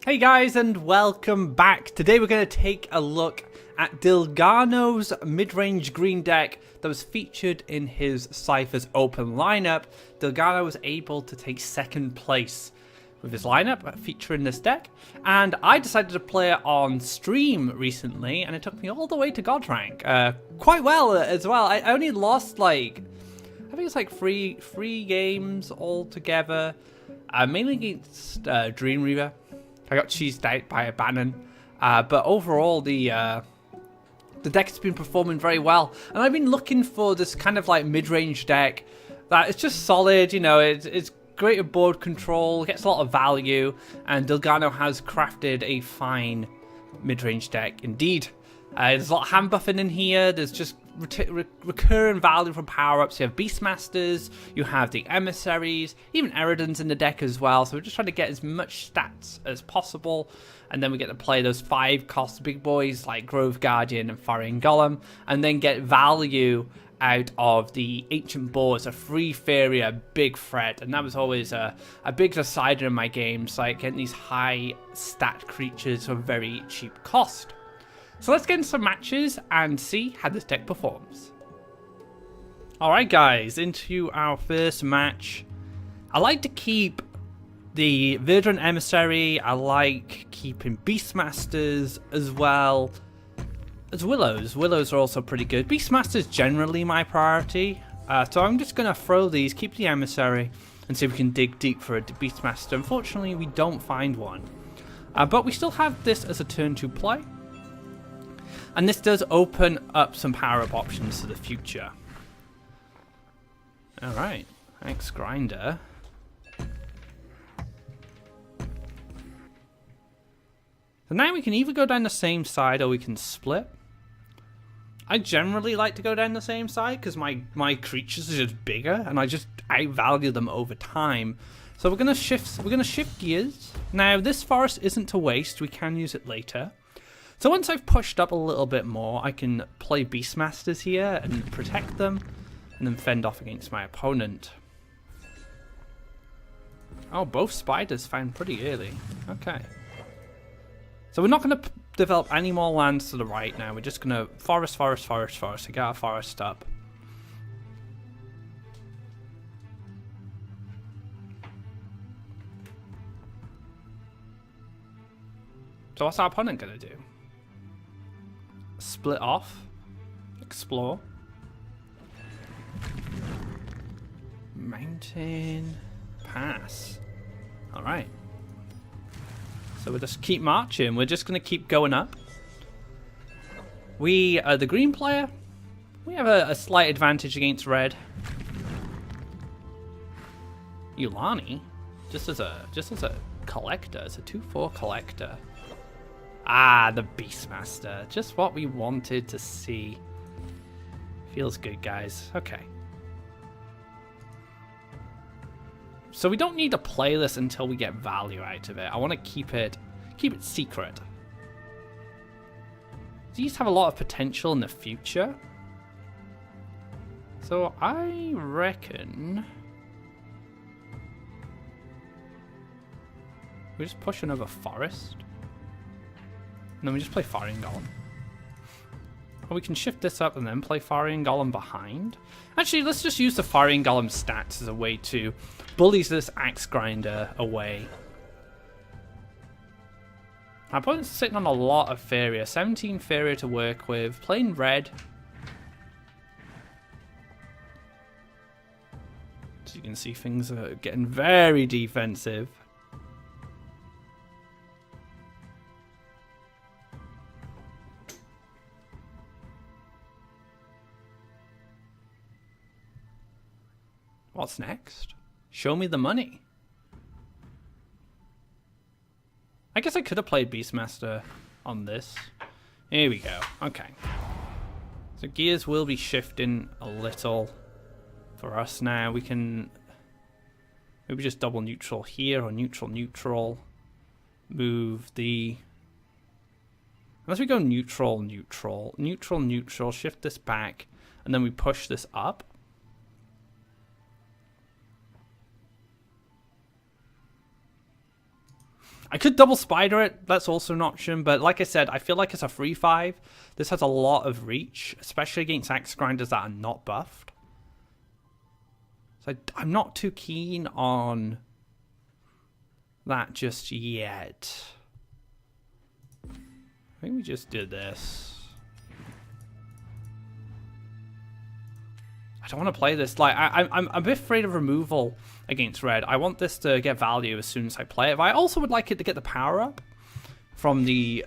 Hey guys, and welcome back. Today we're going to take a look at Dilgarno's mid-range green deck that was featured in his Seifer's open lineup. Dilgarno was able to take second place with his lineup featuring this deck, and I decided to play it on stream recently, and it took me all the way to God rank. Quite well as well. I only lost I think it's like three games altogether, mainly against Dreamweaver. I got cheesed out by a Bannon, but overall the deck has been performing very well, and I've been looking for this kind of like mid-range deck that is just solid. You know, it's great at board control, gets a lot of value, and Dilgarno has crafted a fine mid-range deck indeed. There's a lot of hand buffing in here. There's just recurring value from power-ups. You have Beastmasters, you have the Emissaries, even Eridans in the deck as well. So we're just trying to get as much stats as possible. And then we get to play those 5-cost big boys like Grove Guardian and Faeria Golem. And then get value out of the Ancient Boars, a free Faeria, big threat. And that was always a big decider in my games, like getting these high stat creatures for a very cheap cost. So let's get into some matches and see how this deck performs. Alright guys, into our first match. I like to keep the Verdant Emissary, I like keeping Beastmasters as well as Willows. Willows are also pretty good. Beastmasters generally my priority, so I'm just going to throw these, keep the Emissary, and see if we can dig deep for a Beastmaster. Unfortunately we don't find one, but we still have this as a turn 2 play. And this does open up some power-up options for the future. Alright, thanks Grinder. So now we can either go down the same side or we can split. I generally like to go down the same side because my creatures are just bigger and I just outvalue them over time. So we're gonna shift gears. Now this forest isn't to waste, we can use it later. So once I've pushed up a little bit more, I can play Beastmasters here and protect them, and then fend off against my opponent. Oh, both spiders found pretty early. Okay. So we're not going to develop any more lands to the right now. We're just going to forest to get our forest up. So what's our opponent going to do? Split off, explore, mountain, pass. Alright, so we'll just keep marching. We're just going to keep going up. We, the green player, we have a slight advantage against red. Ulani, just as a collector, it's a 2/4 collector. Ah, the Beastmaster. Just what we wanted to see. Feels good, guys. Okay. So we don't need to play this until we get value out of it. I want to keep it secret. These have a lot of potential in the future. So I reckon we just push another forest. And then we just play Faeria Golem. Or we can shift this up and then play Faeria Golem behind. Actually, let's just use the Faeria Golem stats as a way to bully this Axe Grinder away. Our opponent's sitting on a lot of Faeria. 17 Faeria to work with. Playing red. So you can see things are getting very defensive. What's next? Show me the money. I guess I could have played Beastmaster on this. Here we go. Okay. So gears will be shifting a little for us now. We can maybe just double neutral here or neutral. Move the... Unless we go neutral, shift this back, and then we push this up. I could double spider it. That's also an option. But like I said, I feel like it's a free 5. This has a lot of reach, especially against axe grinders that are not buffed. So I'm not too keen on that just yet. I think we just did this. I don't want to play this. Like I'm a bit afraid of removal against red. I want this to get value as soon as I play it. But I also would like it to get the power up from the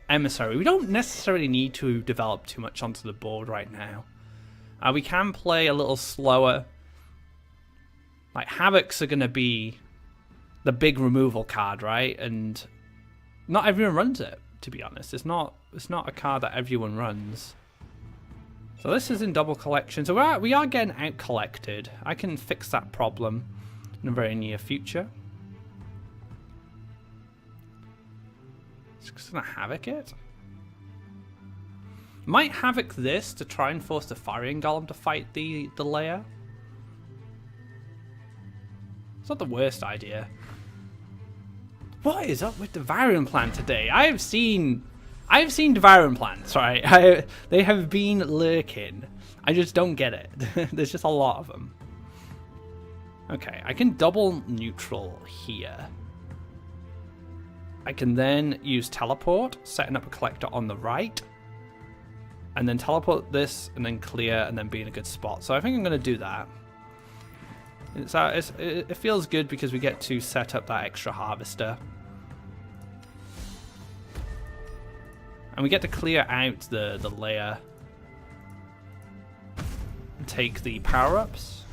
emissary. We don't necessarily need to develop too much onto the board right now. We can play a little slower. Like Havocs are going to be the big removal card, right? And not everyone runs it, to be honest. It's not a card that everyone runs. So this is in double collection. So we are getting out collected. I can fix that problem in the very near future. Just gonna Havoc it. Might Havoc this to try and force the Faeria Golem to fight the layer. It's not the worst idea. What is up with the Devouring Plant today? I've seen Devouring Plants, right? They have been lurking. I just don't get it. There's just a lot of them. Okay, I can double neutral here. I can then use teleport, setting up a collector on the right. And then teleport this, and then clear, and then be in a good spot. So I think I'm going to do that. It feels good because we get to set up that extra harvester. And we get to clear out the layer. And take the power-ups.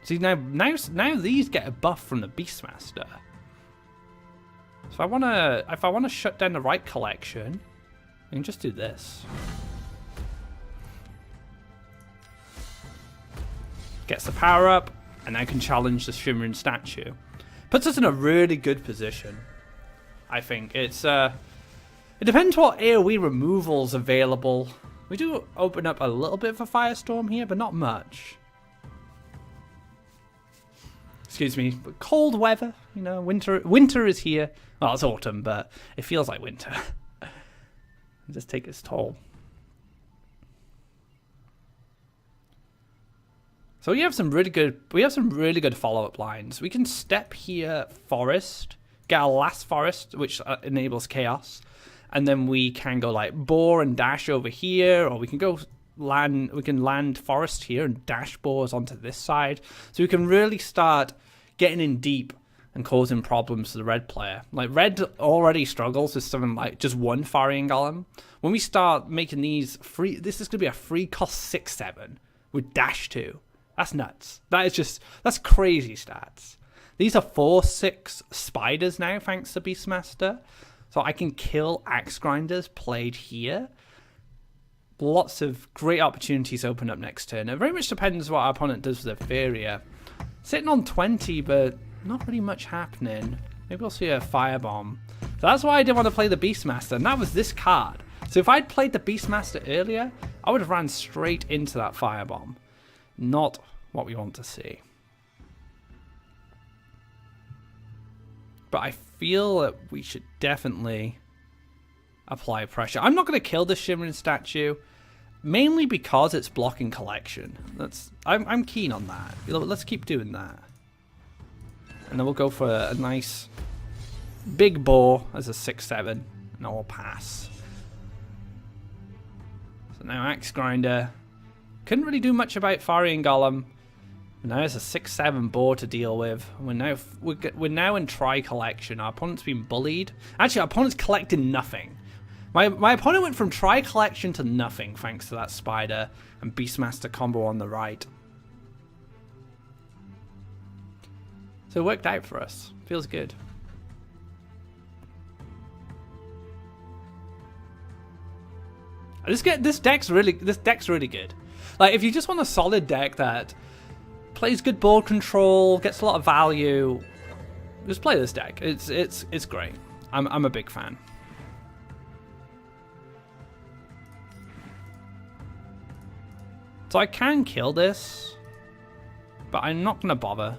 See, now these get a buff from the Beastmaster. So if I wanna shut down the right collection, I can just do this. Gets the power up, and I can challenge the Shimmering Statue. Puts us in a really good position. I think it's it depends what AoE removal's available. We do open up a little bit of a Firestorm here, but not much. Excuse me, but cold weather, you know, winter is here. Well, it's autumn, but it feels like winter. Just take its toll. So we have some really good follow-up lines. We can step here, forest, get our last forest, which enables chaos, and then we can go like boar and dash over here, or we can go land. We can land forest here and dash boars onto this side. So we can really start getting in deep and causing problems to the red player. Like red already struggles with something like just one Faeria Golem. When we start making these free, this is gonna be a free cost 6/7 with dash 2. That's nuts. That's crazy stats. These are 4/6 spiders now, thanks to Beastmaster. So I can kill axe grinders played here. Lots of great opportunities open up next turn. It very much depends what our opponent does with the Faeria. Sitting on 20, but not really much happening. Maybe we'll see a firebomb. So that's why I didn't want to play the Beastmaster, and that was this card. So if I'd played the Beastmaster earlier, I would have ran straight into that firebomb. Not what we want to see. But I feel that we should definitely apply pressure. I'm not going to kill the Shimmering Statue, mainly because it's blocking collection. I'm keen on that. Let's keep doing that. And then we'll go for a nice big boar as a 6/7, and I'll pass. So now Axe Grinder. Couldn't really do much about Faeria Golem. Now it's a 6/7 boar to deal with. We're now in tri-collection. Our opponent's been bullied. Actually, our opponent's collected nothing. My opponent went from tri-collection to nothing thanks to that spider and Beastmaster combo on the right. So it worked out for us. Feels good. This deck's really good. Like if you just want a solid deck that plays good board control, gets a lot of value, just play this deck. It's great. I'm a big fan. So I can kill this, but I'm not going to bother.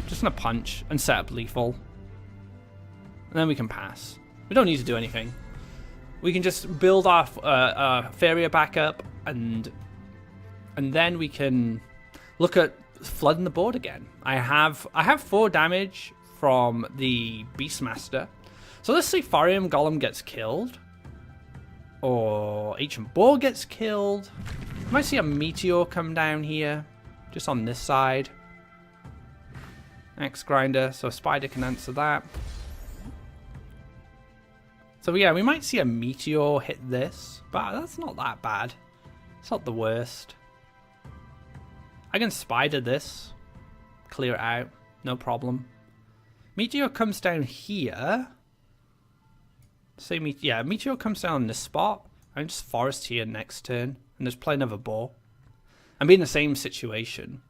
Just going to punch and set up lethal. And then we can pass. We don't need to do anything. We can just build our Faeria back up, and then we can look at flooding the board again. I have 4 damage from the Beastmaster. So let's see Thorium Golem gets killed. Or Ancient Boar gets killed. You might see a Meteor come down here. Just on this side. Axe Grinder, so Spider can answer that. So yeah, we might see a Meteor hit this, but that's not that bad. It's not the worst. I can Spider this. Clear it out. No problem. Meteor comes down here. Say Meteor comes down on this spot. I can just Forest here next turn. And just play another Boar. And be in the same situation.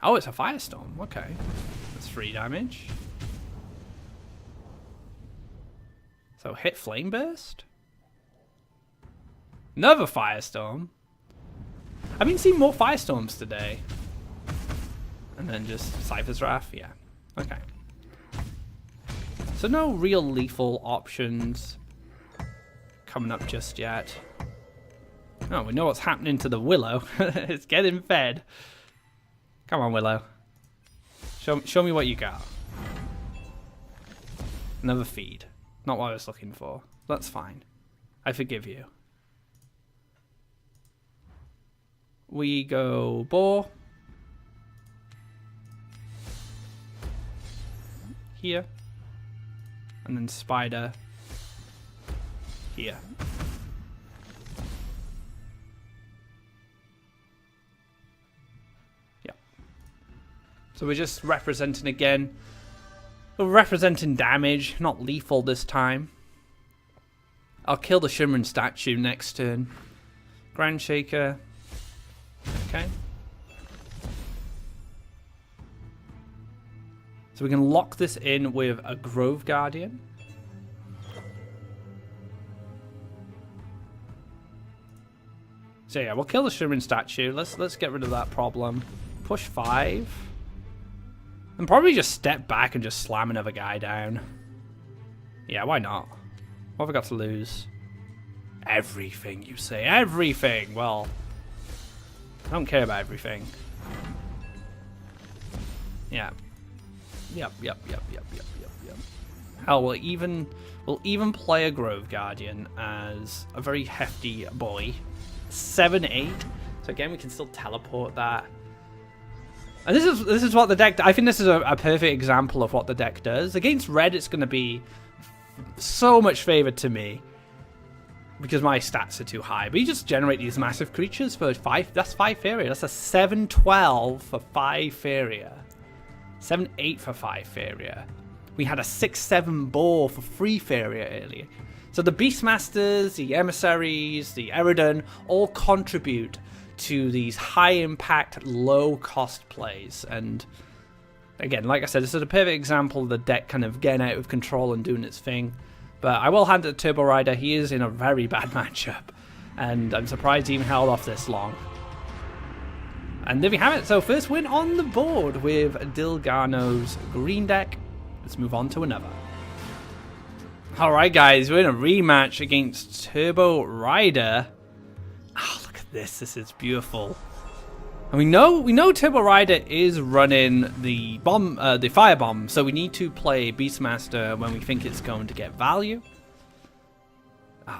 Oh, it's a Firestorm. Okay. That's 3 damage. So hit Flame Burst. Another Firestorm. I've been seeing more Firestorms today. And then just Seifer's Wrath. Yeah. Okay. So no real lethal options coming up just yet. Oh, we know what's happening to the Willow. It's getting fed. Come on, Willow. Show me what you got. Another feed. Not what I was looking for. That's fine. I forgive you. We go Boar. Here. And then Spider. Here. Yeah. So we're just representing again. We're representing damage, not lethal this time. I'll kill the Shimmering Statue next turn. Grand Shaker. Okay. So we can lock this in with a Grove Guardian. So yeah, we'll kill the Shimmering Statue. Let's get rid of that problem. Push 5. And probably just step back and just slam another guy down. Yeah, why not? What have I got to lose? Everything, you say. Everything! Well, I don't care about everything. Yeah. Yep. Hell, we'll even play a Grove Guardian as a very hefty boy. 7-8. So again, we can still teleport that. And this is what the deck... I think this is a perfect example of what the deck does. Against red, it's going to be so much favored to me. Because my stats are too high. But you just generate these massive creatures for 5... That's 5 Faeria. That's a 7-12 for 5 Faeria. 7-8 for 5 Faeria. We had a 6-7 Boar for 3 Faeria earlier. So the Beastmasters, the Emissaries, the Eridan all contribute to these high-impact, low-cost plays. And again, like I said, this is a perfect example of the deck kind of getting out of control and doing its thing. But I will hand it to Turbo Rider. He is in a very bad matchup. And I'm surprised he even held off this long. And there we have it. So first win on the board with Dilgarno's green deck. Let's move on to another. Alright guys, we're in a rematch against Turbo Rider. Oh, look at this. This is beautiful. And we know Turbo Rider is running the bomb, the firebomb, so we need to play Beastmaster when we think it's going to get value.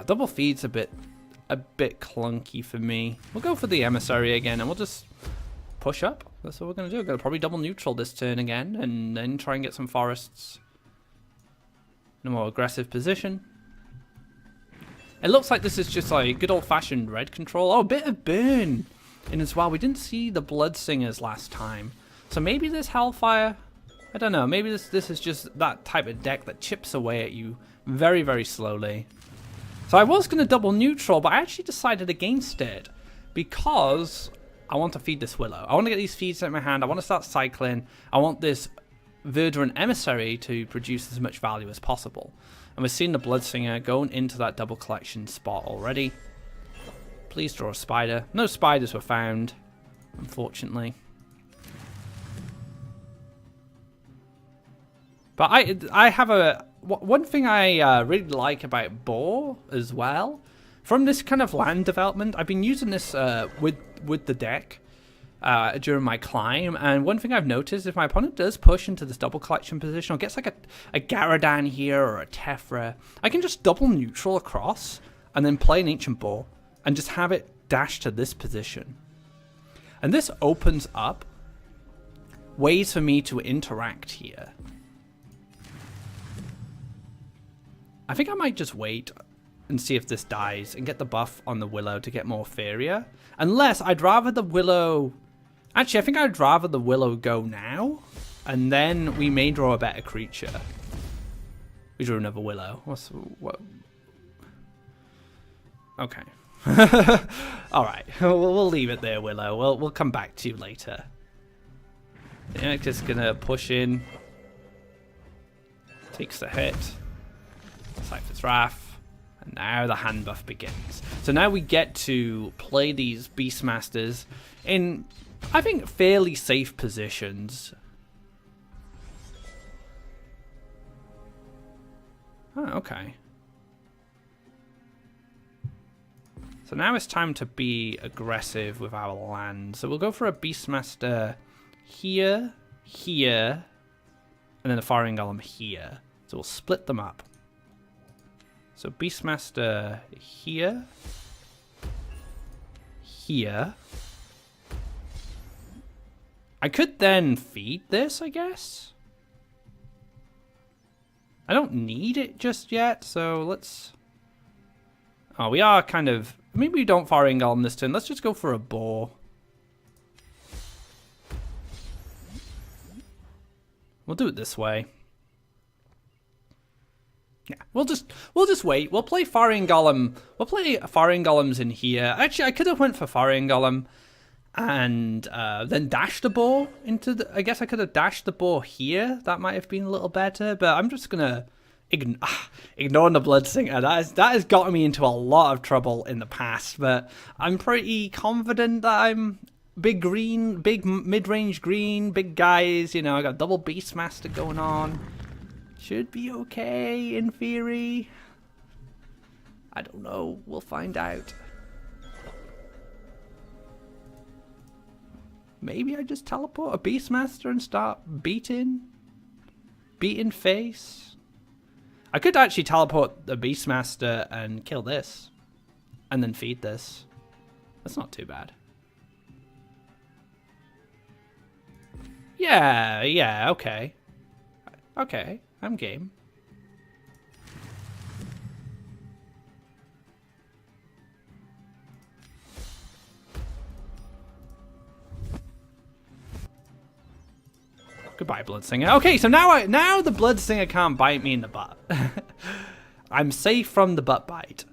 Double feed's a bit clunky for me. We'll go for the Emissary again, and we'll just push up. That's what we're going to do. We're going to probably double neutral this turn again, and then try and get some forests in a more aggressive position. It looks like this is just like good old-fashioned red control. Oh, a bit of burn in as well. We didn't see the Bloodsingers last time. So maybe this Hellfire, I don't know. Maybe this is just that type of deck that chips away at you very, very slowly. So I was going to double neutral, but I actually decided against it because I want to feed this Willow. I want to get these feeds in my hand. I want to start cycling. I want this Verdurant Emissary to produce as much value as possible. And we're seeing the Bloodsinger going into that double collection spot already. Please draw a spider. No spiders were found, unfortunately. But I have one thing I really like about Boar as well. From this kind of land development, I've been using this with the deck during my climb, and one thing I've noticed, if my opponent does push into this double collection position or gets like a Garadan here or a Tephra, I can just double neutral across and then play an Ancient Boar and just have it dash to this position. And this opens up ways for me to interact here. I think I might just wait and see if this dies and get the buff on the Willow to get more Faeria. Unless I'd rather the Willow... Actually, I think I'd rather the Willow go now, and then we may draw a better creature. We drew another Willow. What? Okay. Alright, we'll leave it there, Willow. We'll come back to you later. Yeah, just gonna push in. Takes the hit. Seifer's Wrath. And now the hand buff begins. So now we get to play these Beastmasters in, I think, fairly safe positions. Oh, okay. So now it's time to be aggressive with our land. So we'll go for a Beastmaster here, here, and then a Firing Golem here. So we'll split them up. So Beastmaster here, here. I could then feed this, I guess. I don't need it just yet, so let's... Oh, we are kind of... Maybe we don't Firing Golem this turn. Let's just go for a Boar. We'll do it this way. Yeah, we'll just wait. We'll play Firing Golem. We'll play Firing Golems in here. Actually, I could have went for Firing Golem and then dashed the Boar into the... I guess I could have dashed the Boar here. That might have been a little better, but I'm just gonna ignoring the Bloodsinger. That has gotten me into a lot of trouble in the past, but I'm pretty confident that I'm big green, big mid-range green, big guys. You know, I got double Beastmaster going on. Should be okay in theory. I don't know. We'll find out. Maybe I just teleport a Beastmaster and start beating face. I could actually teleport the Beastmaster and kill this. And then feed this. That's not too bad. Yeah, okay. Okay, I'm game. Goodbye, Bloodsinger. Okay, so now the Bloodsinger can't bite me in the butt. I'm safe from the butt bite.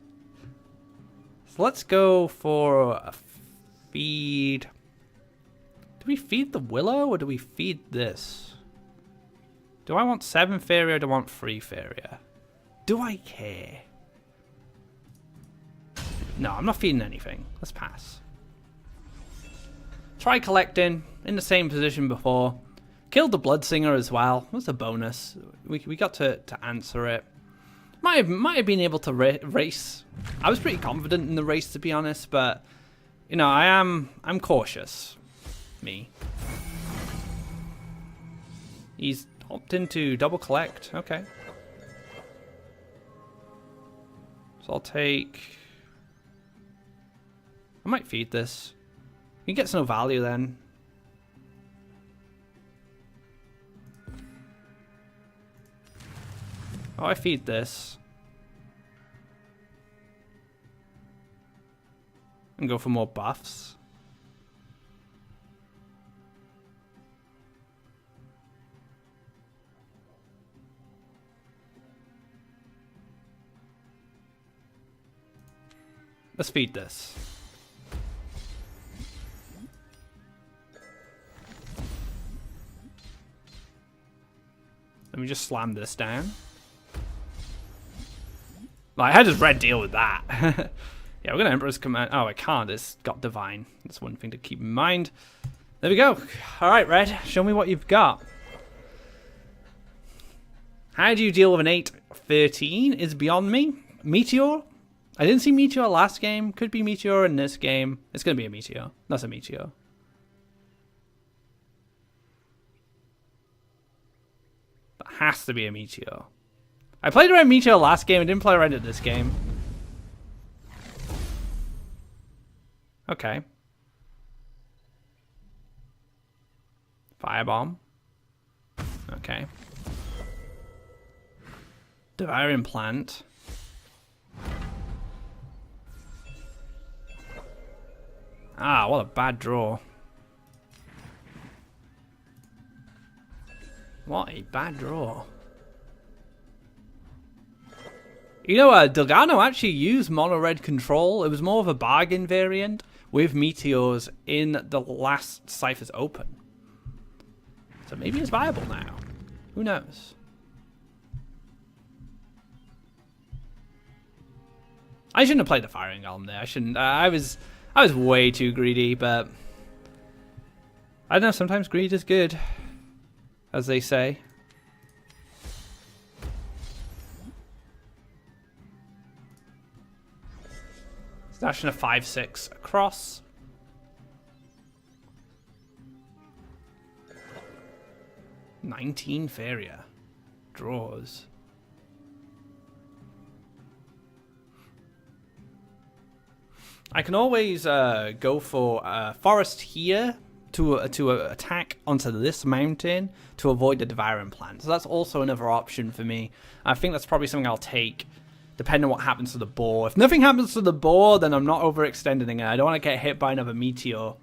So let's go for a feed. Do we feed the Willow or do we feed this? Do I want 7 Faeria or do I want 3 Faeria? Do I care? No, I'm not feeding anything. Let's pass. Try collecting. In the same position before. Killed the Bloodsinger as well. That's a bonus. We got to answer it. Might have been able to race. I was pretty confident in the race, to be honest, but you know, I'm cautious. Me. He's hopped into double collect. Okay. So I'll take... I might feed this. He gets no value then. Oh, I feed this. And go for more buffs. Let's feed this. Let me just slam this down. Like, how does red deal with that? Yeah, we're going to Emperor's Command. Oh, I can't. It's got Divine. That's one thing to keep in mind. There we go. All right, Red. Show me what you've got. How do you deal with an 8-13 is beyond me. Meteor? I didn't see Meteor last game. Could be Meteor in this game. It's going to be a Meteor. That's a Meteor. That has to be a Meteor. I played around Meteor last game. I didn't play around it this game. Okay. Firebomb. Okay. Divine Plant. Ah, what a bad draw. What a bad draw. You know, Dilgarno actually used mono red control. It was more of a bargain variant with meteors in the last Seifer's Open. So maybe it's viable now. Who knows? I shouldn't have played the Firing Golem there. I shouldn't. I was way too greedy, but I don't know. Sometimes greed is good, as they say. Dashing a 5-6 across. Faeria. Draws. I can always go for Forest here to attack onto this mountain to avoid the Devouring Plant. So that's also another option for me. I think that's probably something I'll take, depending on what happens to the boar. If nothing happens to the boar, then I'm not overextending it. I don't want to get hit by another meteor.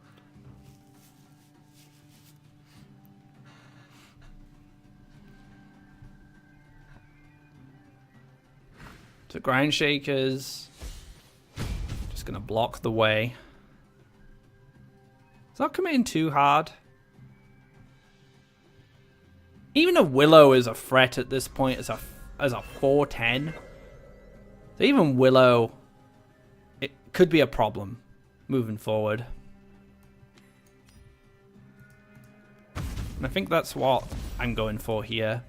So Ground Shakers. Just going to block the way. It's not coming in too hard. Even a Willow is a threat at this point as a 4-10. So even Willow, it could be a problem moving forward. And I think that's what I'm going for here.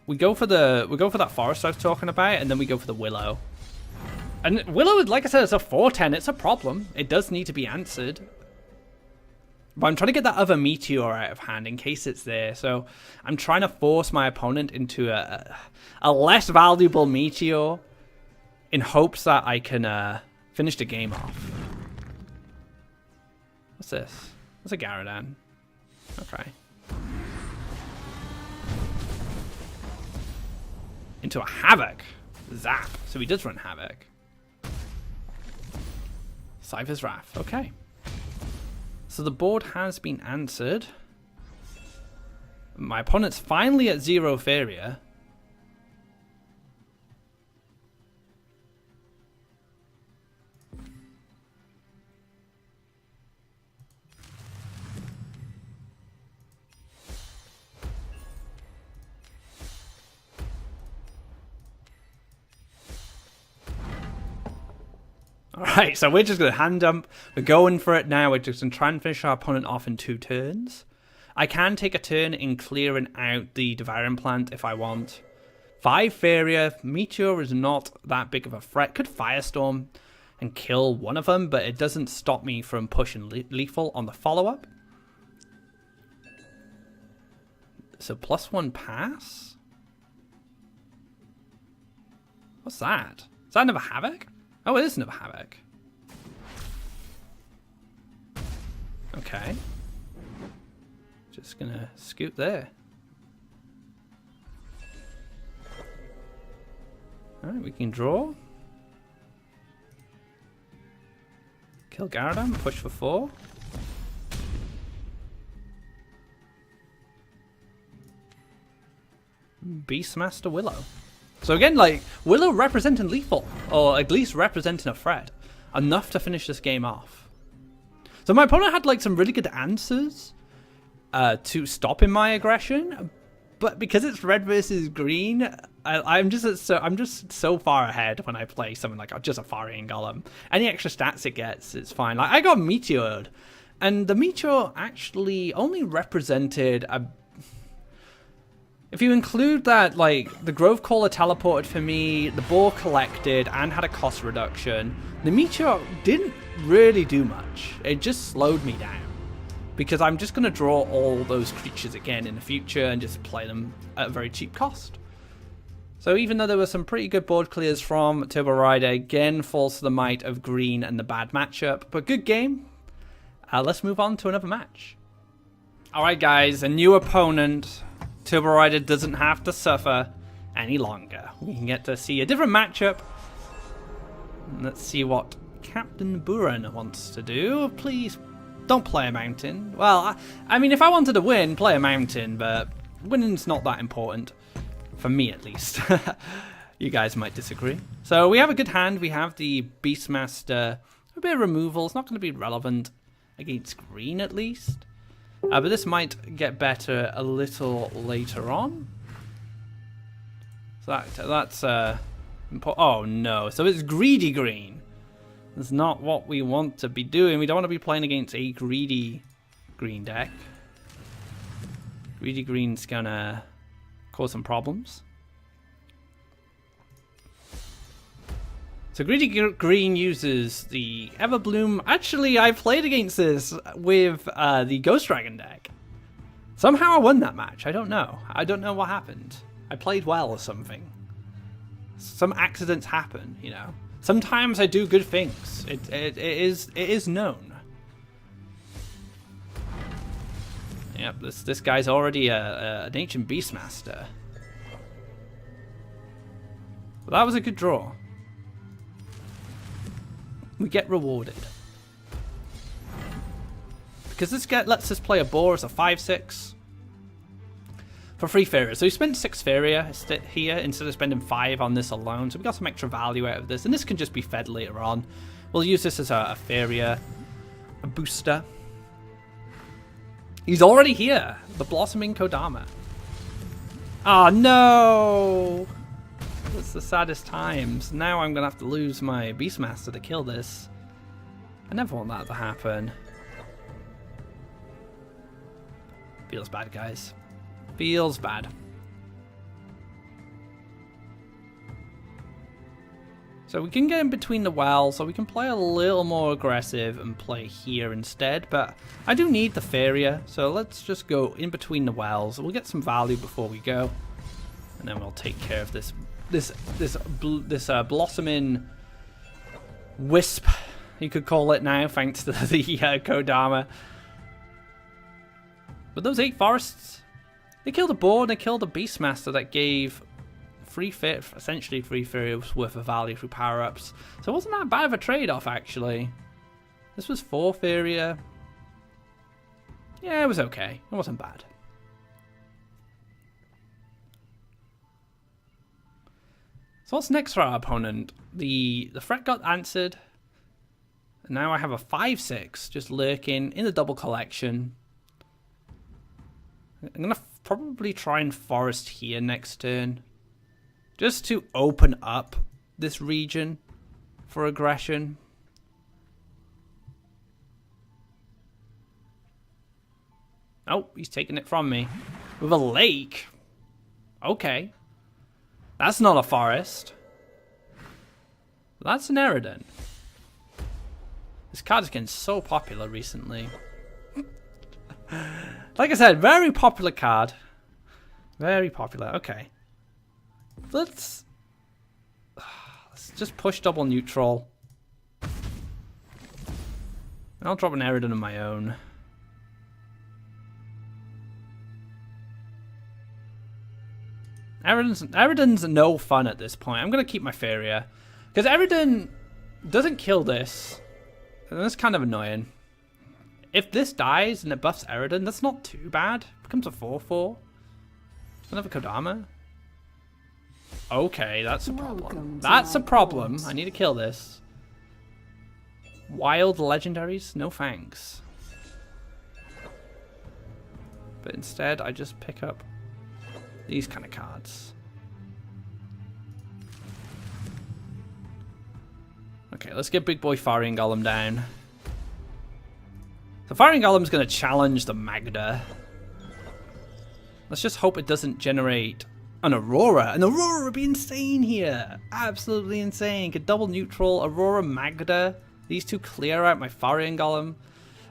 We go for that forest I was talking about, and then we go for the Willow. And Willow, like I said, it's a 4-10. It's a problem. It does need to be answered. But I'm trying to get that other meteor out of hand in case it's there. So I'm trying to force my opponent into a less valuable meteor in hopes that I can finish the game off. What's this? That's a Garadan. Okay. Into a Havoc. Zap. So he does run Havoc. Seifer's Wrath. Okay. So the board has been answered. My opponent's finally at 0 Faeria. Alright, so we're just going to hand dump. We're going for it now. We're just going to try and finish our opponent off in 2 turns. I can take a turn in clearing out the Devouring Plant if I want. 5 Faeria. Meteor is not that big of a threat. Could Firestorm and kill one of them, but it doesn't stop me from pushing Lethal on the follow-up. So +1 pass? What's that? Is that another Havoc? Oh, it is another Havoc. Okay. Just gonna scoot there. Alright, we can draw. Kill Garadan, push for 4. Beastmaster Willow. So again, like, Willow representing lethal, or at least representing a threat, enough to finish this game off. So my opponent had like some really good answers to stopping my aggression, but because it's red versus green, I'm just so far ahead when I play something like just a Faeria Golem. Any extra stats it gets, it's fine. Like I got meteored, and the meteor actually only represented a. If you include that, like, the Grove Caller teleported for me, the Boar collected, and had a cost reduction, the Meteor didn't really do much. It just slowed me down. Because I'm just going to draw all those creatures again in the future and just play them at a very cheap cost. So even though there were some pretty good board clears from Turbo Rider, again falls to the might of green and the bad matchup. But good game. Let's move on to another match. Alright guys, a new opponent. Turbo Rider doesn't have to suffer any longer. We can get to see a different matchup. Let's see what Captain Buran wants to do. Please don't play a mountain. Well, I mean, if I wanted to win, play a mountain, but winning's not that important. For me, at least. You guys might disagree. So we have a good hand. We have the Beastmaster. A bit of removal. It's not going to be relevant against green, at least. But this might get better a little later on. So that's oh no, so it's greedy green. That's not what we want to be doing. We don't want to be playing against a greedy green deck. Greedy green's gonna cause some problems. So Greedy Green uses the Everbloom. Actually, I played against this with the Ghost Dragon deck. Somehow I won that match. I don't know. I don't know what happened. I played well or something. Some accidents happen, you know. Sometimes I do good things. It is known. Yep, this guy's already an Ancient Beastmaster. But that was a good draw. We get rewarded. Because this lets us play a boar as a 5/6 for 3 Faeria. So we spent 6 Faeria here instead of spending 5 on this alone. So we got some extra value out of this. And this can just be fed later on. We'll use this as a Faeria, a booster. He's already here. The Blossoming Kodama. Oh no! It's the saddest times. Now I'm going to have to lose my Beastmaster to kill this. I never want that to happen. Feels bad, guys. Feels bad. So we can get in between the wells, so we can play a little more aggressive and play here instead. But I do need the Faeria, so let's just go in between the wells. We'll get some value before we go. And then we'll take care of this blossoming wisp, you could call it now, thanks to the Kodama. But those 8 forests, they killed a boar and they killed a Beastmaster that gave essentially 3 Faeria's worth of value through power-ups. So it wasn't that bad of a trade-off, actually. This was 4 Faeria. Yeah, it was okay. It wasn't bad. So what's next for our opponent? The threat got answered. And now I have a 5/6 just lurking in the double collection. I'm going to probably try and forest here next turn. Just to open up this region for aggression. Oh, he's taking it from me. With a lake? Okay. That's not a forest. That's an Eridan. This card is getting so popular recently. Like I said, very popular card. Very popular. Okay. Let's just push double neutral. And I'll drop an Eridan of my own. Eridan's no fun at this point. I'm going to keep my Faeria. Because Eridan doesn't kill this. And that's kind of annoying. If this dies and it buffs Eridan, that's not too bad. It becomes a 4/4. Another Kodama. Okay, that's a problem. That's a problem. I need to kill this. Wild legendaries? No thanks. But instead, I just pick up These kind of cards. Okay, let's get big boy Faeria Golem down. The Faeria Golem's going to challenge the Magda. Let's just hope it doesn't generate an Aurora. An Aurora would be insane here. Absolutely insane. Could double neutral, Aurora, Magda. These two clear out my Faeria Golem.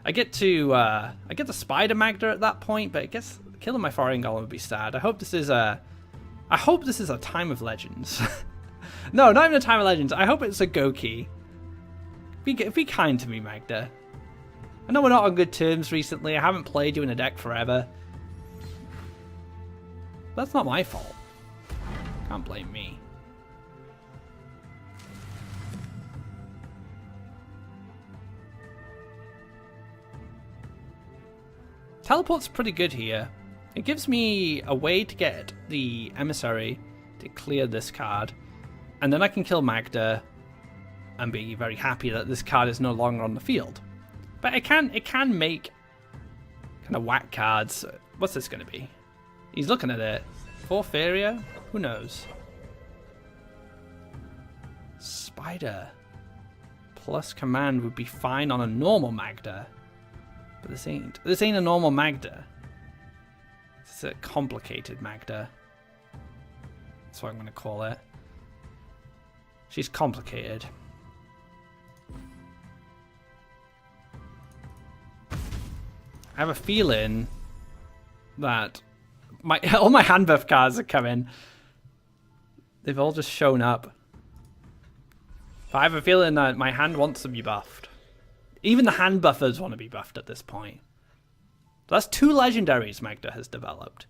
I get the Spider Magda at that point, but I guess killing my Faeria Golem would be sad. I hope this is a Time of Legends. No, not even a Time of Legends. I hope it's a Goki. Be kind to me, Magda. I know we're not on good terms recently. I haven't played you in a deck forever. That's not my fault. Can't blame me. Teleport's pretty good here. It gives me a way to get the Emissary to clear this card. And then I can kill Magda and be very happy that this card is no longer on the field. But it can make kind of whack cards. What's this going to be? He's looking at it. 4 Faeria? Who knows? Spider plus command would be fine on a normal Magda. But this ain't a normal Magda. It's a complicated Magda. That's what I'm going to call it. She's complicated. I have a feeling that all my hand buff cards are coming. They've all just shown up. But I have a feeling that my hand wants to be buffed. Even the hand buffers want to be buffed at this point. So that's 2 legendaries Magda has developed.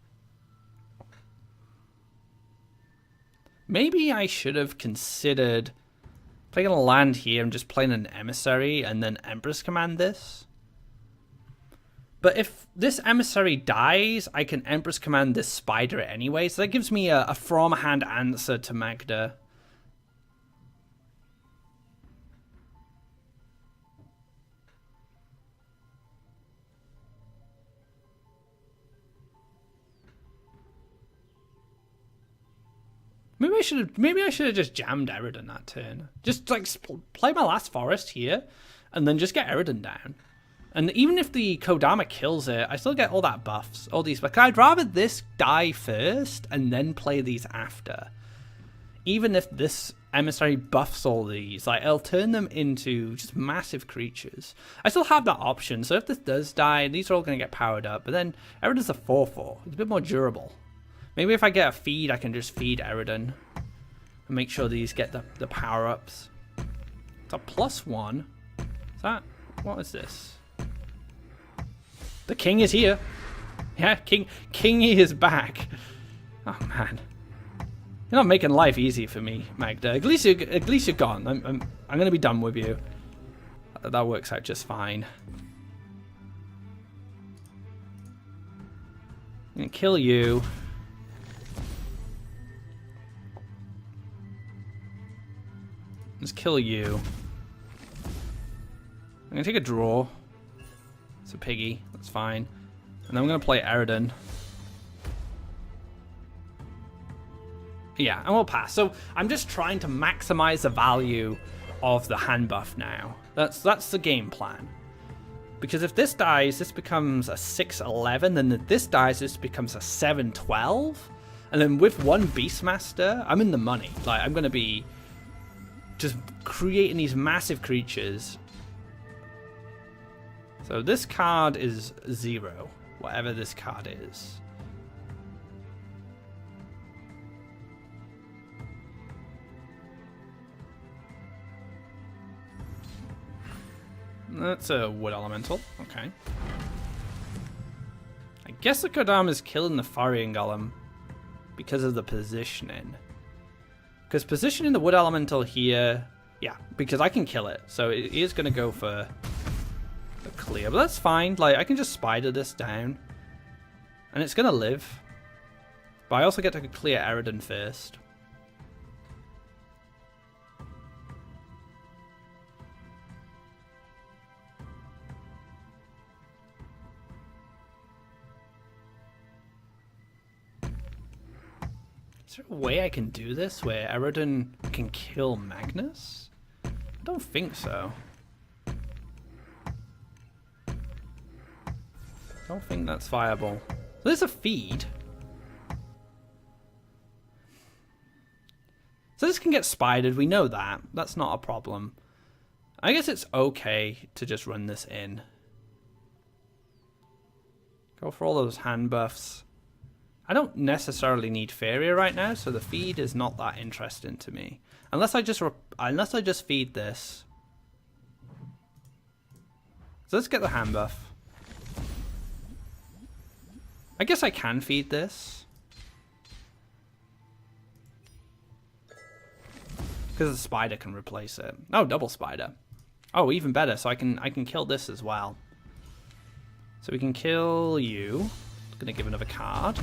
Maybe I should have considered playing a land here and just playing an Emissary and then Empress Command this. But if this Emissary dies, I can Empress Command this Spider anyway, so that gives me a from-hand answer to Magda. Maybe I should have just jammed Eridan that turn. Just like play my last forest here, and then just get Eridan down. And even if the Kodama kills it, I still get all that buffs, all these. But I'd rather this die first and then play these after. Even if this Emissary buffs all these, like it'll turn them into just massive creatures. I still have that option, so if this does die, these are all going to get powered up. But then Eridan's a 4/4. It's a bit more durable. Maybe if I get a feed, I can just feed Eridan and make sure these get the power-ups. It's a +1. Is that... what is this? The king is here. Yeah, Kingy is back. Oh, man. You're not making life easy for me, Magda. At least you're gone. I'm going to be done with you. That works out just fine. I'm going to kill you. Let's kill you. I'm going to take a draw. It's a piggy. That's fine. And then I'm going to play Eridan. Yeah, and we'll pass. So I'm just trying to maximize the value of the hand buff now. That's the game plan. Because if this dies, this becomes a 6/11. Then if this dies, this becomes a 7/12. And then with one Beastmaster, I'm in the money. Like, I'm going to be just creating these massive creatures. So this card is 0, whatever this card is. That's a Wood Elemental. Okay. I guess the Kodama is killing the Faeria Golem because of the positioning. Because positioning the Wood Elemental here... yeah, because I can kill it. So it is going to go for the clear. But that's fine. Like, I can just Spider this down. And it's going to live. But I also get to clear Eridan first. Is there a way I can do this where Eridan can kill Magnus? I don't think so. I don't think that's viable. So there's a feed. So this can get spidered, we know that. That's not a problem. I guess it's okay to just run this in. Go for all those hand buffs. I don't necessarily need Faeria right now, so the feed is not that interesting to me. Unless I just feed this. So let's get the hand buff. I guess I can feed this. Because the spider can replace it. Oh, double spider. Oh, even better. So I can kill this as well. So we can kill you. Gonna give another card.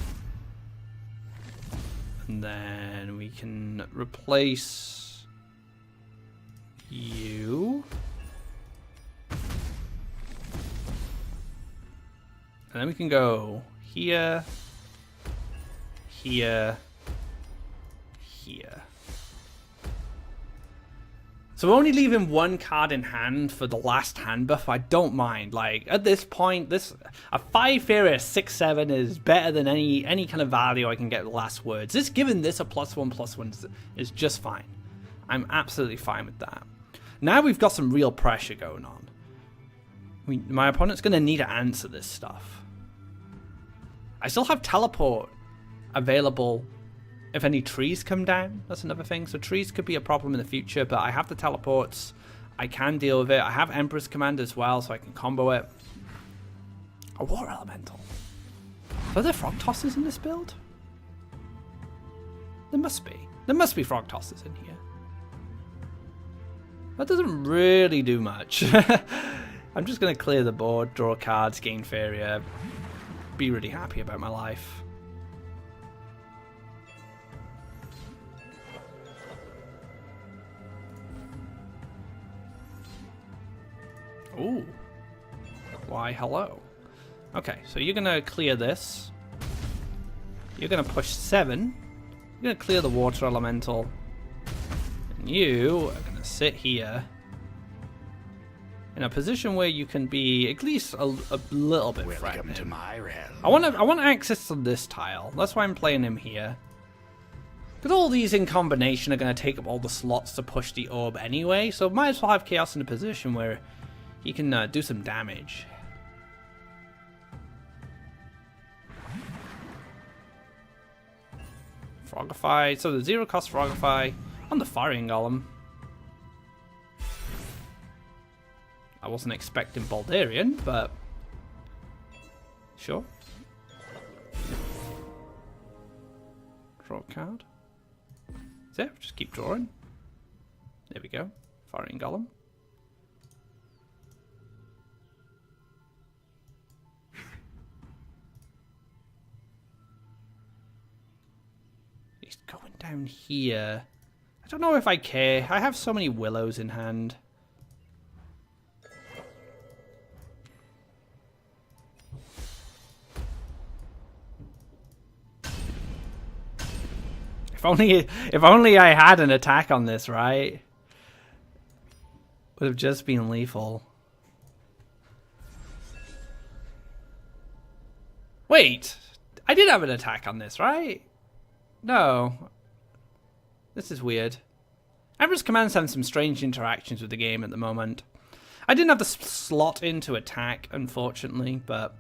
And then we can replace you. And then we can go here, here, here. So we're only leaving one card in hand for the last hand buff. I don't mind. Like, at this point, a 5 Faeria 6/7 is better than any kind of value I can get with last words. Just giving this a +1/+1 is just fine. I'm absolutely fine with that. Now we've got some real pressure going on. My opponent's going to need to answer this stuff. I still have teleport available if any trees come down. That's another thing. So trees could be a problem in the future, but I have the teleports. I can deal with it. I have Emperor's Command as well, so I can combo it. A Water Elemental. Are there Frog Tossers in this build? There must be. There must be Frog Tossers in here. That doesn't really do much. I'm just going to clear the board, draw cards, gain Faeria, be really happy about my life. Ooh. Why, hello. Okay, so you're going to clear this. You're going to push 7. You're going to clear the Water Elemental. And you are going to sit here in a position where you can be at least a little bit threatening. To my realm. I want access to this tile. That's why I'm playing him here. Because all these in combination are going to take up all the slots to push the orb anyway, so might as well have Chaos in a position where he can do some damage. Frogify. So the 0-cost Frogify on the Firing Golem. I wasn't expecting Baldarian, but sure. Draw a card. That's it. Just keep drawing. There we go. Firing Golem. He's going down here. I don't know if I care. I have so many Willows in hand. If only I had an attack on this, right? Would have just been lethal. Wait, I did have an attack on this, right? No. This is weird. Emperor's Command's having some strange interactions with the game at the moment. I didn't have the slot in to attack, unfortunately, but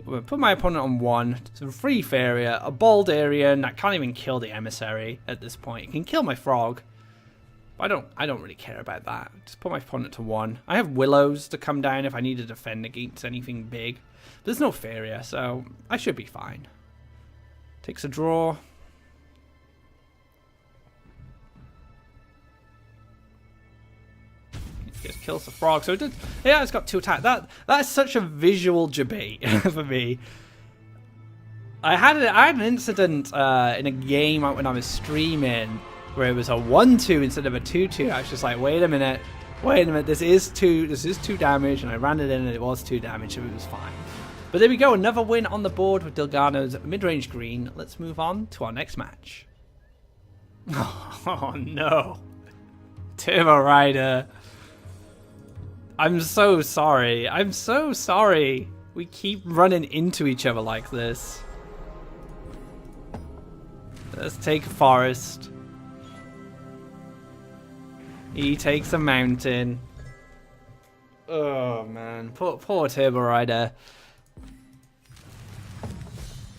we'll put my opponent on 1. So free Faeria, a Baldarian that can't even kill the Emissary at this point. It can kill my Frog, but I don't really care about that. Just put my opponent to 1. I have Willows to come down if I need to defend against anything big. There's no Faeria, so I should be fine. Takes a draw. Just kills the Frog. So it did, yeah, it's got 2 attacks. That is such a visual debate for me. I had an incident in a game when I was streaming where it was a 1-2 instead of a 2-2. I was just like, wait a minute, this is 2 damage, and I ran it in and it was 2 damage, so it was fine. But there we go, another win on the board with Dilgarno's mid-range green. Let's move on to our next match. Oh no. Turbo Rider. I'm so sorry. I'm so sorry. We keep running into each other like this. Let's take a forest. He takes a mountain. Oh man, poor Turbo Rider.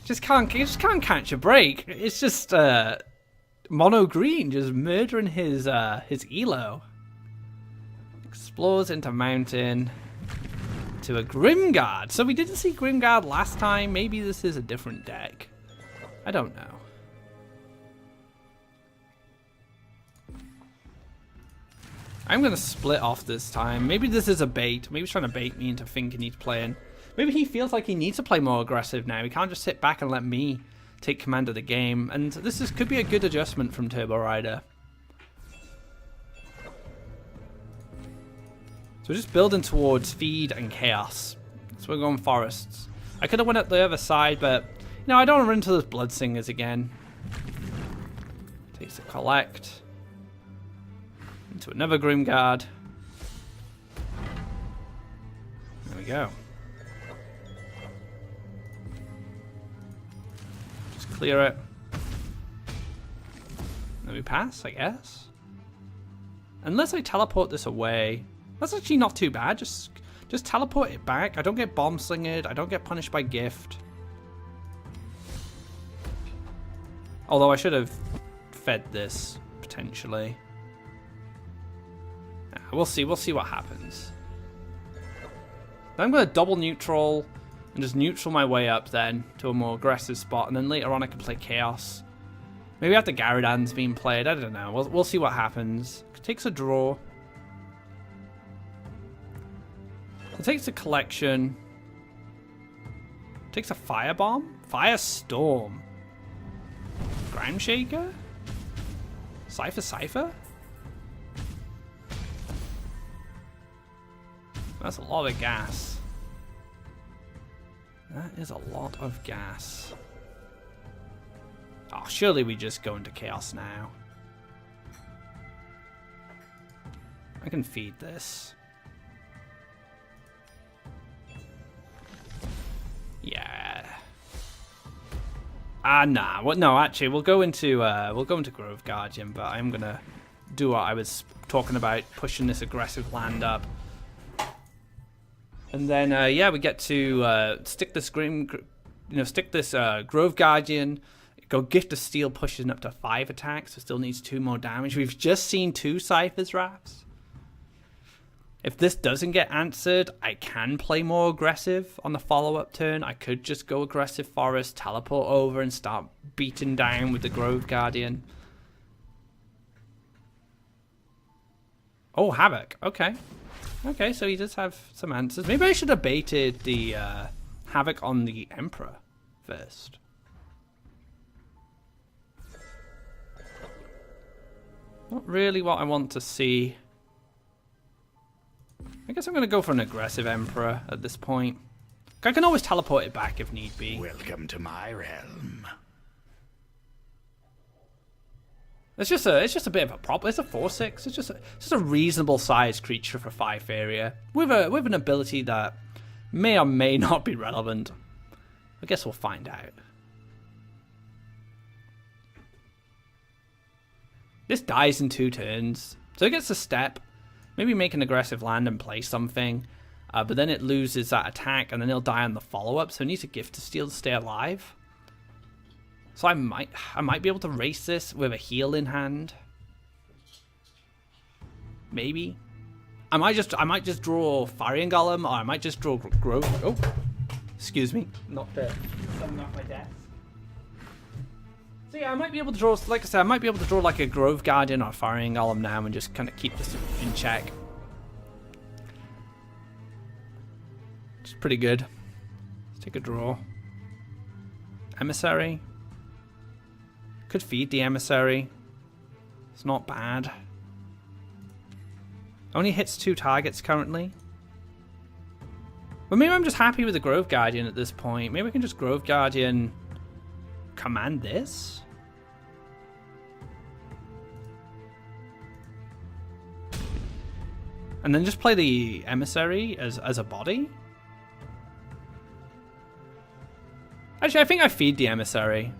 Just can't catch a break. It's just mono green just murdering his elo. Explores into mountain to a Grimguard. So we didn't see Grimguard last time. Maybe this is a different deck. I don't know. I'm going to split off this time. Maybe this is a bait. Maybe he's trying to bait me into thinking he's playing. Maybe he feels like he needs to play more aggressive now. He can't just sit back and let me take command of the game. And this could be a good adjustment from Turbo Rider. So we're just building towards feed and chaos. So we're going forests. I could have went up the other side, but you know, I don't want to run into those blood singers again. Takes a collect. Into another Grimguard. There we go. Just clear it. Then we pass, I guess. Unless I teleport this away. That's actually not too bad. Just teleport it back. I don't get bomb slingered. I don't get punished by gift. Although I should have fed this potentially. We'll see what happens. Then I'm going to double neutral and just neutral my way up then to a more aggressive spot, and then later on I can play Chaos. Maybe after Garadan's being played, I don't know. We'll see what happens. It takes a draw. It takes a collection. It takes a Firebomb. Firestorm. Ground Shaker? Seifer? That's a lot of gas. That is a lot of gas. Oh, surely we just go into Chaos now. I can feed this. Yeah. Nah. What? No, actually, we'll go into Grove Guardian, but I'm gonna do what I was talking about, pushing this aggressive land up. And then, yeah, we get to stick this Grove Guardian, go Gift of Steel, pushing up to 5 attacks, so still needs 2 more damage. We've just seen 2 Seifer's Wraths. If this doesn't get answered, I can play more aggressive on the follow-up turn. I could just go aggressive forest, teleport over, and start beating down with the Grove Guardian. Oh, Havoc. Okay. Okay, so he does have some answers. Maybe I should have baited the Havoc on the Emperor first. Not really what I want to see. I guess I'm going to go for an aggressive Emperor at this point. I can always teleport it back if need be. Welcome to my realm. It's just a bit of a problem. It's a 4/6. It's just a reasonable sized creature for 5 Faeria with an ability that may or may not be relevant. I guess we'll find out. This dies in 2 turns, so it gets a step. Maybe make an aggressive land and play something, but then it loses that attack, and then it'll die on the follow-up. So it needs a Gift of Steel to stay alive. So I might be able to race this with a heal in hand. Maybe. I might just draw Faeria Golem, or I might just draw Grove. Oh, excuse me, knocked something off my desk. So yeah, I might be able to draw. Like I said, I might be able to draw like a Grove Guardian or a Faeria Golem now, and just kind of keep this in check. Which is pretty good. Let's take a draw. Emissary. Could feed the Emissary. It's not bad. Only hits 2 targets currently. But maybe I'm just happy with the Grove Guardian at this point. Maybe we can just Grove Guardian command this. And then just play the Emissary as a body? Actually, I think I feed the Emissary.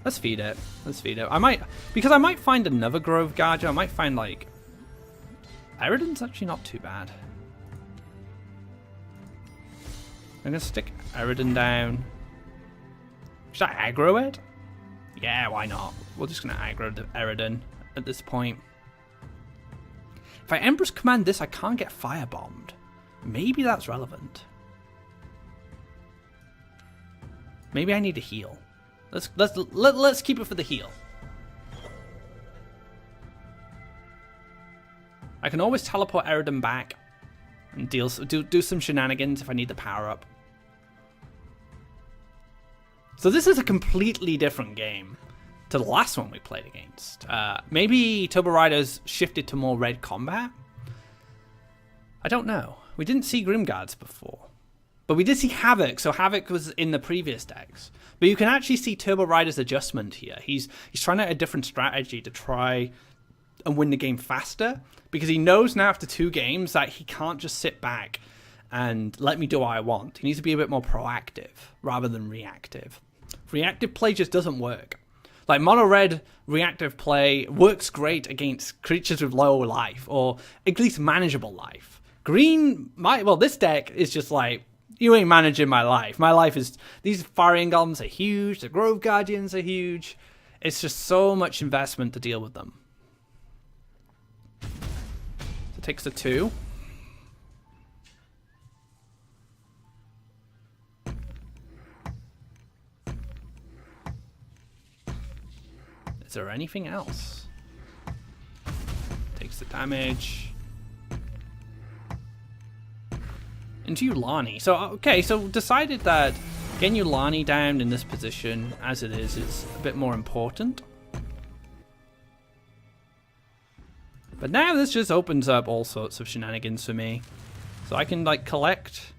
Let's feed it. Let's feed it. I might find another Grove Guardian. I might find, like... Eridan's actually not too bad. I'm going to stick Eridan down. Should I aggro it? Yeah, why not? We're just going to aggro the Eridan at this point. If I Empress Command this, I can't get firebombed. Maybe that's relevant. Maybe I need to heal. Let's keep it for the heal. I can always teleport Eridan back and do some shenanigans if I need the power up. So this is a completely different game to the last one we played against. Maybe Turbo Riders shifted to more red combat? I don't know. We didn't see Grimguards before. But we did see Havoc, so Havoc was in the previous decks. But you can actually see Turbo Rider's adjustment here. He's trying out a different strategy to try and win the game faster, because he knows now after 2 games that he can't just sit back and let me do what I want. He needs to be a bit more proactive rather than reactive. Reactive play just doesn't work. Like, mono red reactive play works great against creatures with low life, or at least manageable life. Green, this deck is just like, you ain't managing my life. My life is, these Faeria Golems are huge, the Grove Guardians are huge. It's just so much investment to deal with them. So it takes a 2. Is there anything else? Takes the damage. Into Yulani. So, okay, so decided that getting Yulani down in this position, as it is a bit more important. But now this just opens up all sorts of shenanigans for me. So I can, like, collect...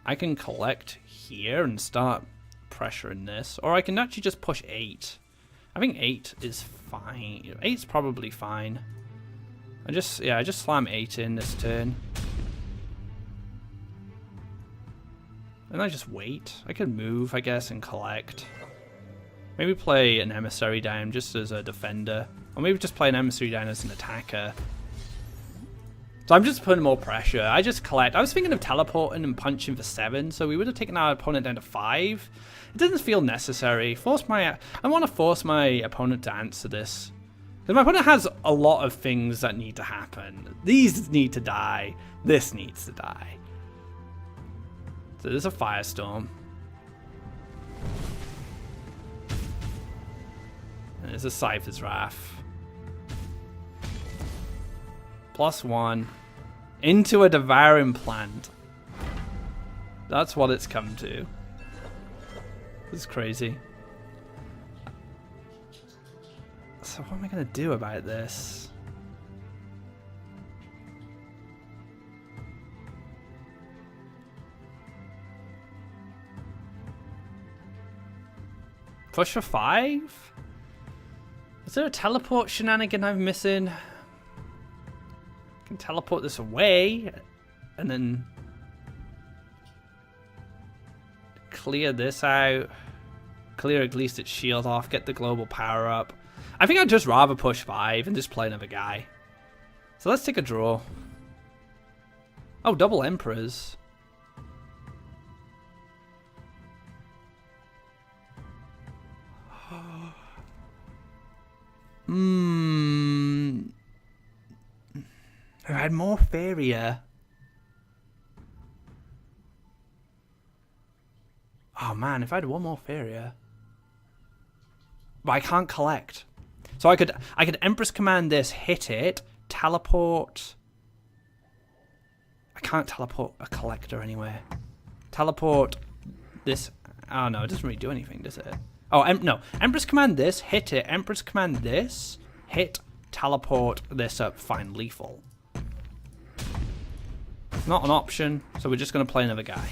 I can collect here and start pressuring this. Or I can actually just push 8. I think 8 is fine. 8's probably fine. I just slam 8 in this turn. And I just wait. I could move, I guess, and collect. Maybe play an Emissary down just as a defender. Or maybe just play an Emissary down as an attacker. So I'm just putting more pressure. I just collect. I was thinking of teleporting and punching for 7, so we would have taken our opponent down to 5. It doesn't feel necessary. I want to force my opponent to answer this. Because my opponent has a lot of things that need to happen. These need to die. This needs to die. So there's a Firestorm. And there's a Seifer's Wrath. +1. Into a Devouring Plant. That's what it's come to. This is crazy. So what am I going to do about this? Push for 5? Is there a teleport shenanigan I'm missing? I can teleport this away and then clear this out. Clear at least its shield off, get the global power up. I think I'd just rather push 5 and just play another guy. So let's take a draw. Oh, double Emperors. I had more Faeria. Oh man, if I had one more Faeria. But I can't collect. So I could Empress Command this, hit it, teleport. I can't teleport a collector anywhere. Teleport this. Oh no, it doesn't really do anything, does it? Oh, no. Empress Command this, hit it. Empress Command this, hit, teleport this up, find lethal. Not an option, so we're just going to play another guy.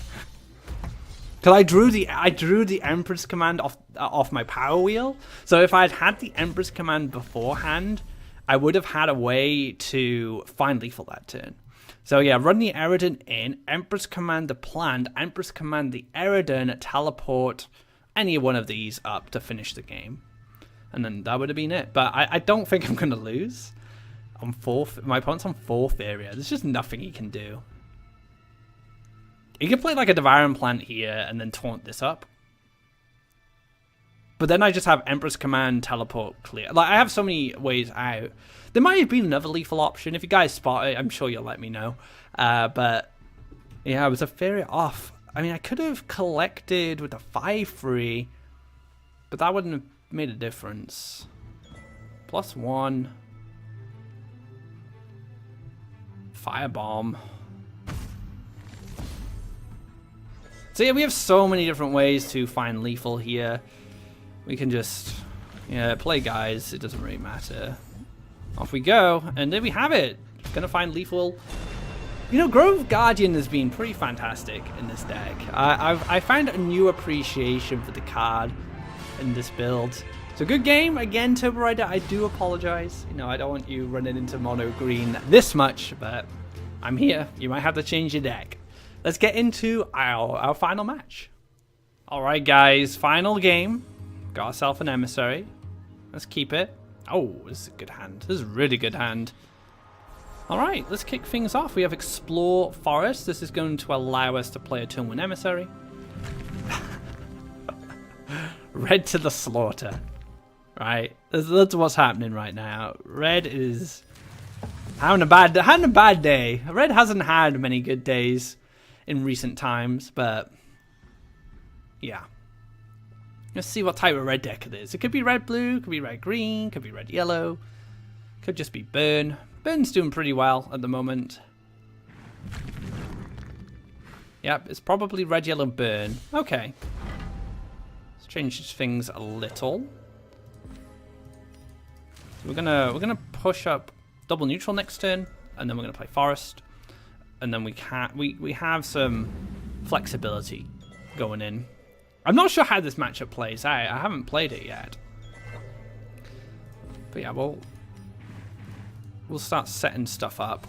Because I drew the Empress Command off my power wheel. So if I had the Empress Command beforehand, I would have had a way to find lethal that turn. So yeah, run the Eridan in, Empress Command the plant, Empress Command the Eridan, teleport any one of these up to finish the game. And then that would have been it. But I don't think I'm going to lose. On 4th, my opponent's on 4th area. There's just nothing he can do. He can play like a Devouring Plant here and then taunt this up. But then I just have Empress Command, teleport, clear. Like, I have so many ways out. There might have been another lethal option. If you guys spot it, I'm sure you'll let me know. But, yeah, it was a Faeria off. I mean, I could have collected with a 5-3, but that wouldn't have made a difference. +1. Firebomb. So yeah, we have so many different ways to find lethal here. We can just, yeah, play guys. It doesn't really matter. Off we go, and there we have it. Gonna find lethal. You know, Grove Guardian has been pretty fantastic in this deck. I found a new appreciation for the card in this build. It's a good game. Again, Turbo Rider, I do apologize. You know, I don't want you running into mono green this much, but I'm here. You might have to change your deck. Let's get into our final match. Alright guys, final game. Got ourselves an emissary. Let's keep it. Oh, this is a good hand. This is a really good hand. Alright, let's kick things off. We have Explore Forest. This is going to allow us to play a turn 1 emissary. Red to the slaughter. Right, that's what's happening right now. Red is having a bad day. Red hasn't had many good days in recent times, but yeah. Let's see what type of red deck it is. It could be red-blue, could be red-green, could be red-yellow, could just be Burn. Burn's doing pretty well at the moment. Yep, it's probably red-yellow Burn. Okay. Let's change things a little. So we're gonna push up double neutral next turn, and then we're gonna play Forest, and then we have some flexibility going in. I'm not sure how this matchup plays out. I haven't played it yet, but yeah, we'll start setting stuff up.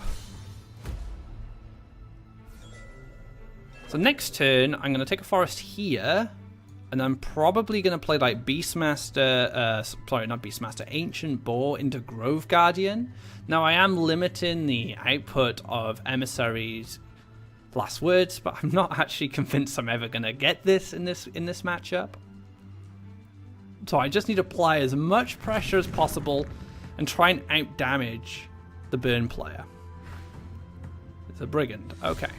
So next turn, I'm gonna take a Forest here. And I'm probably going to play like Beastmaster, sorry, not Beastmaster, Ancient Boar into Grove Guardian. Now I am limiting the output of Emissary's Last Words, but I'm not actually convinced I'm ever going to get this in this matchup. So I just need to apply as much pressure as possible and try and out-damage the Burn player. It's a Brigand, okay.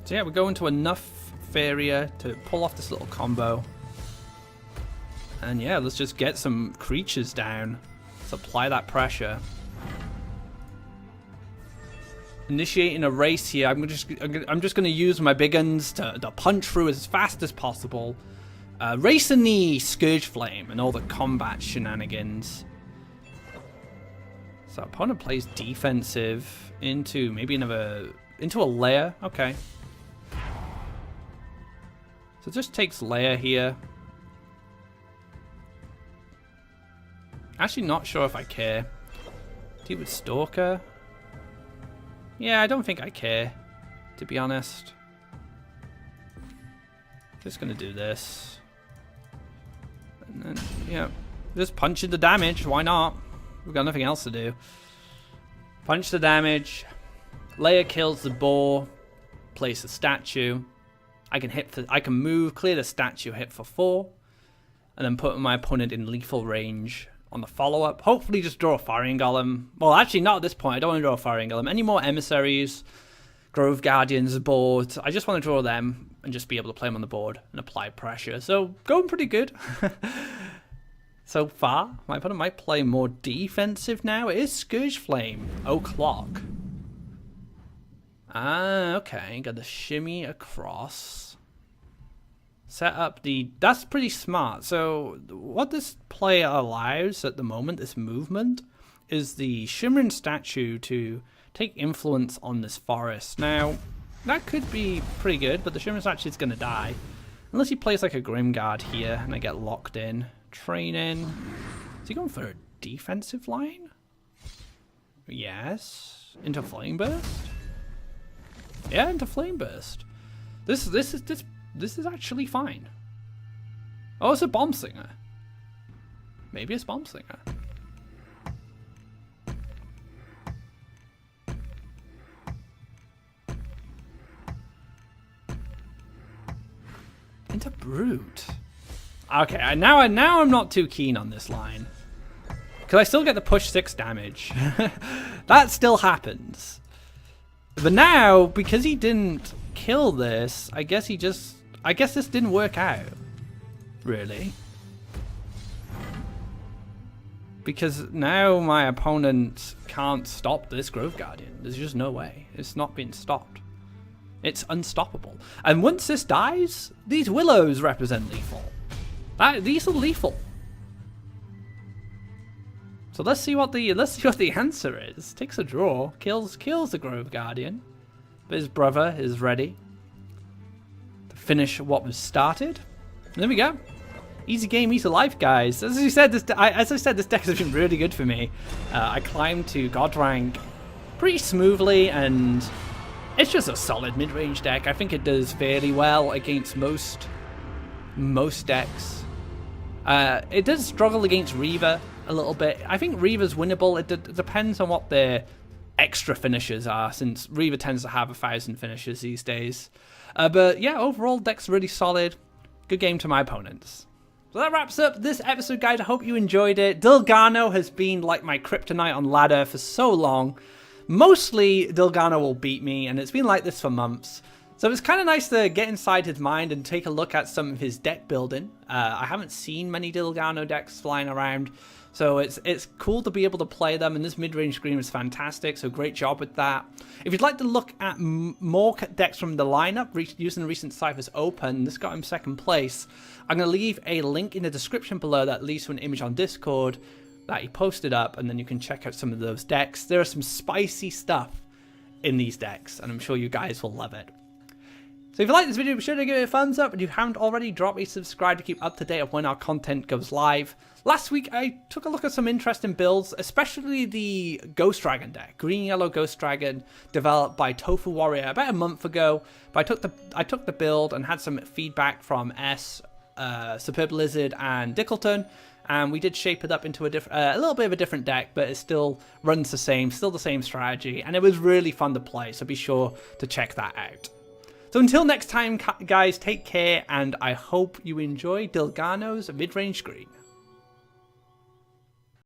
So yeah, we're going to enough Faeria to pull off this little combo. And yeah, let's just get some creatures down. Let's apply that pressure. Initiating a race here. I'm just going to use my big guns to punch through as fast as possible. Racing the Scourge Flame and all the combat shenanigans. So opponent plays defensive into maybe into a lair. Okay. So it just takes lair here. Actually not sure if I care. Deal with Stalker. Yeah, I don't think I care, to be honest. Just gonna do this. And then, yeah, just punch in the damage, why not? We've got nothing else to do. Punch the damage. Lair kills the boar. Place a statue. I can move, clear the statue, hit for 4, and then put my opponent in lethal range on the follow-up. Hopefully just draw a Firing Golem. Well, actually not at this point. I don't want to draw a Firing Golem. Any more Emissaries, Grove Guardians board. I just want to draw them and just be able to play them on the board and apply pressure. So going pretty good. So far, my opponent might play more defensive now. It is Scourge Flame, O'Clock. Ah, okay. Got the shimmy across. Set up the... That's pretty smart. So what this play allows at the moment, this movement, is the Shimmering Statue to take influence on this forest. Now, that could be pretty good, but the Shimmering Statue is going to die. Unless he plays like a Grimguard here and I get locked in. training. Is he going for a defensive line? Yes. Into Flame Burst? Yeah, into Flame Burst. This is actually fine. Oh, it's a Bomb Slinger. Maybe it's Bomb Slinger. Into Brute. Okay, now I'm not too keen on this line. Because I still get the push 6 damage. That still happens. But now, because he didn't kill this, I guess this didn't work out. Really. Because now my opponent can't stop this Grove Guardian. There's just no way. It's not being stopped. It's unstoppable. And once this dies, these Willows represent lethal. These are lethal. So let's see what the answer is. Takes a draw, kills the Grove Guardian, but his brother is ready to finish what was started. And there we go. Easy game, easy life, guys. As I said, this deck has been really good for me. I climbed to God rank pretty smoothly, and it's just a solid mid-range deck. I think it does fairly well against most decks. It does struggle against Reaver a little bit. I think Reaver's winnable. It depends on what their extra finishes are, since Reaver tends to have 1,000 finishes these days. But yeah, overall, deck's really solid. Good game to my opponents. So that wraps up this episode, guys. I hope you enjoyed it. Dilgarno has been like my kryptonite on ladder for so long. Mostly, Dilgarno will beat me, and it's been like this for months. So it's kind of nice to get inside his mind and take a look at some of his deck building. I haven't seen many Dilgarno decks flying around, so it's cool to be able to play them, and this mid-range screen was fantastic, so great job with that. If you'd like to look at more decks from the lineup using the recent Seifer's Open, this got him second place. I'm going to leave a link in the description below that leads to an image on Discord that he posted up, and then you can check out some of those decks. There are some spicy stuff in these decks, and I'm sure you guys will love it. So if you like this video, be sure to give it a thumbs up, and if you haven't already, drop a subscribe to keep up to date of when our content goes live. Last week, I took a look at some interesting builds, especially the Ghost Dragon deck, Green-Yellow Ghost Dragon, developed by Tofu Warrior about a month ago. But I took the build and had some feedback from Superb Lizard, and Dickleton, and we did shape it up into a little bit of a different deck, but it still runs the same, still the same strategy, and it was really fun to play. So be sure to check that out. So until next time, guys, take care, and I hope you enjoy Dilgarno's mid-range screen.